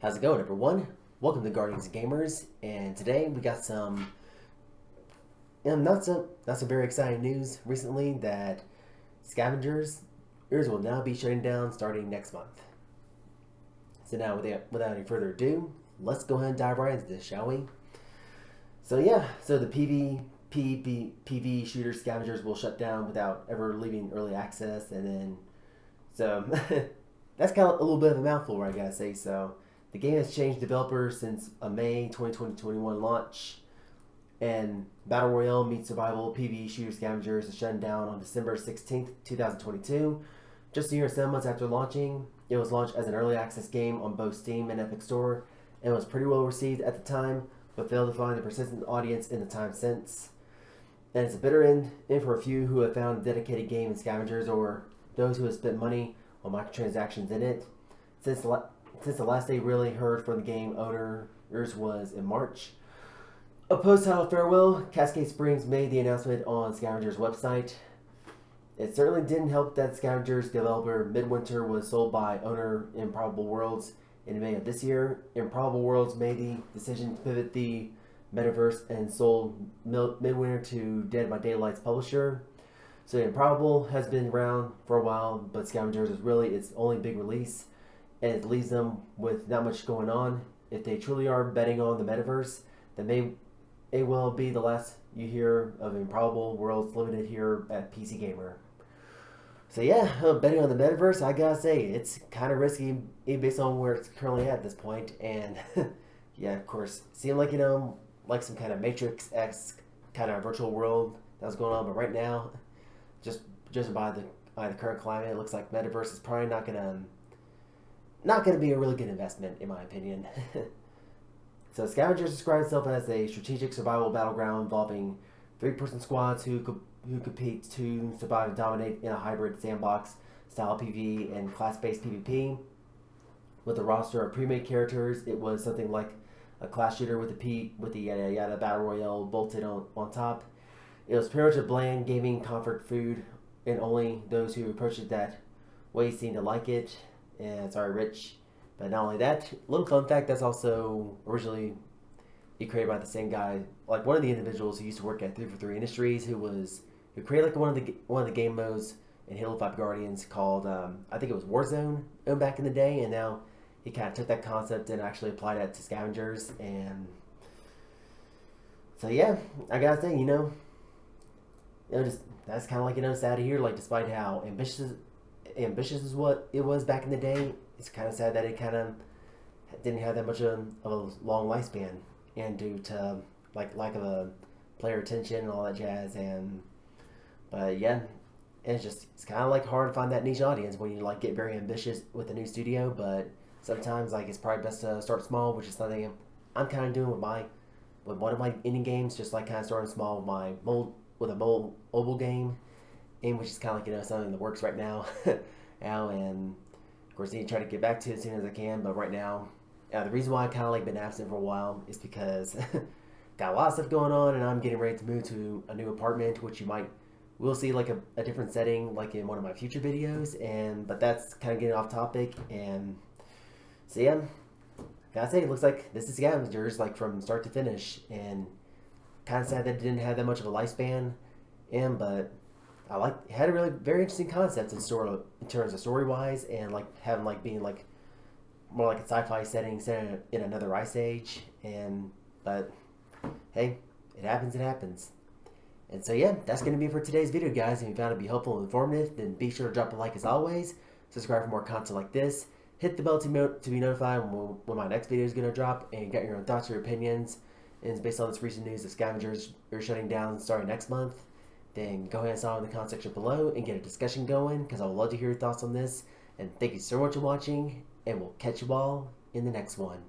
How's it going, everyone? Welcome to Guardians of Gamers, and today we got some not so very exciting news recently that Scavengers will now be shutting down starting next month. So now, without any further ado, let's go ahead and dive right into this, shall we? So the PvP shooter Scavengers will shut down without ever leaving early access, and then so that's kind of a little bit of a mouthful, I gotta say. So the game has changed developers since a May 2021 launch, and Battle Royale meets Survival PvE shooter Scavengers is shut down on December 16th, 2022. Just a year and 7 months after launching, it was launched as an early access game on both Steam and Epic Store, and was pretty well received at the time, but failed to find a persistent audience in the time since. And it's a bitter end for a few who have found a dedicated game in Scavengers, or those who have spent money on microtransactions in it. Since the last they really heard from the game owners was in March. A post-titled farewell, Cascade Springs made the announcement on Scavengers' website. It certainly didn't help that Scavengers developer Midwinter was sold by owner Improbable Worlds in May of this year. Improbable Worlds made the decision to pivot the metaverse and sold Midwinter to Dead by Daylight's publisher. So Improbable has been around for a while, but Scavengers is really its only big release, and it leaves them with not much going on. If they truly are betting on the metaverse, then it will be the last you hear of Improbable Worlds Limited here at PC Gamer. So betting on the metaverse, I gotta say, it's kind of risky based on where it's currently at this point. And yeah, of course, seemed like, like some kind of Matrix-esque kind of virtual world that was going on, but right now, just by the current climate, it looks like metaverse is probably not gonna be a really good investment, in my opinion. So Scavengers describes itself as a strategic survival battleground involving three-person squads who compete to survive and dominate in a hybrid sandbox style PvE and class-based PvP. With a roster of pre-made characters, it was something like a class shooter with the yada yada battle royale bolted on top. It was pretty much a bland gaming comfort food, and only those who approached it that way seemed to like it. And sorry, Rich. But not only that, little fun fact, that's also originally be created by the same guy, like one of the individuals who used to work at 343 Industries, who created like one of the game modes in Halo 5 Guardians called I think it was Warzone back in the day, and now he kind of took that concept and actually applied it to Scavengers. And so I gotta say, just that's kind of like sad to hear. Like, despite how ambitious is what it was back in the day, it's kind of sad that it kind of didn't have that much of a long lifespan, and due to like lack of a player attention and all that jazz. But it's kind of like hard to find that niche audience when you like get very ambitious with a new studio. But sometimes like it's probably best to start small, which is something I'm kind of doing with one of my indie games, just like kind of starting small with a mobile game, and which is kind of like something that works right now. And of course, I need to try to get back to it as soon as I can. But right now, the reason why I kind of like been absent for a while is because got a lot of stuff going on, and I'm getting ready to move to a new apartment, which we'll see like a different setting, like in one of my future videos. But that's kind of getting off topic. And so gotta say, it looks like this is Scavengers, like from start to finish, and kind of sad that it didn't have that much of a lifespan. But it had a really very interesting concept in terms of story wise, and like having like being like more like a sci-fi setting set in another ice age. But hey, it happens. And so that's gonna be it for today's video, guys. If you found it to be helpful and informative, then be sure to drop a like as always. Subscribe for more content like this. Hit the bell to be notified when my next video is gonna drop, and get your own thoughts or opinions. And based on this recent news, the Scavengers are shutting down starting next month, then go ahead and sign in the comment section below and get a discussion going, because I would love to hear your thoughts on this. And thank you so much for watching, and we'll catch you all in the next one.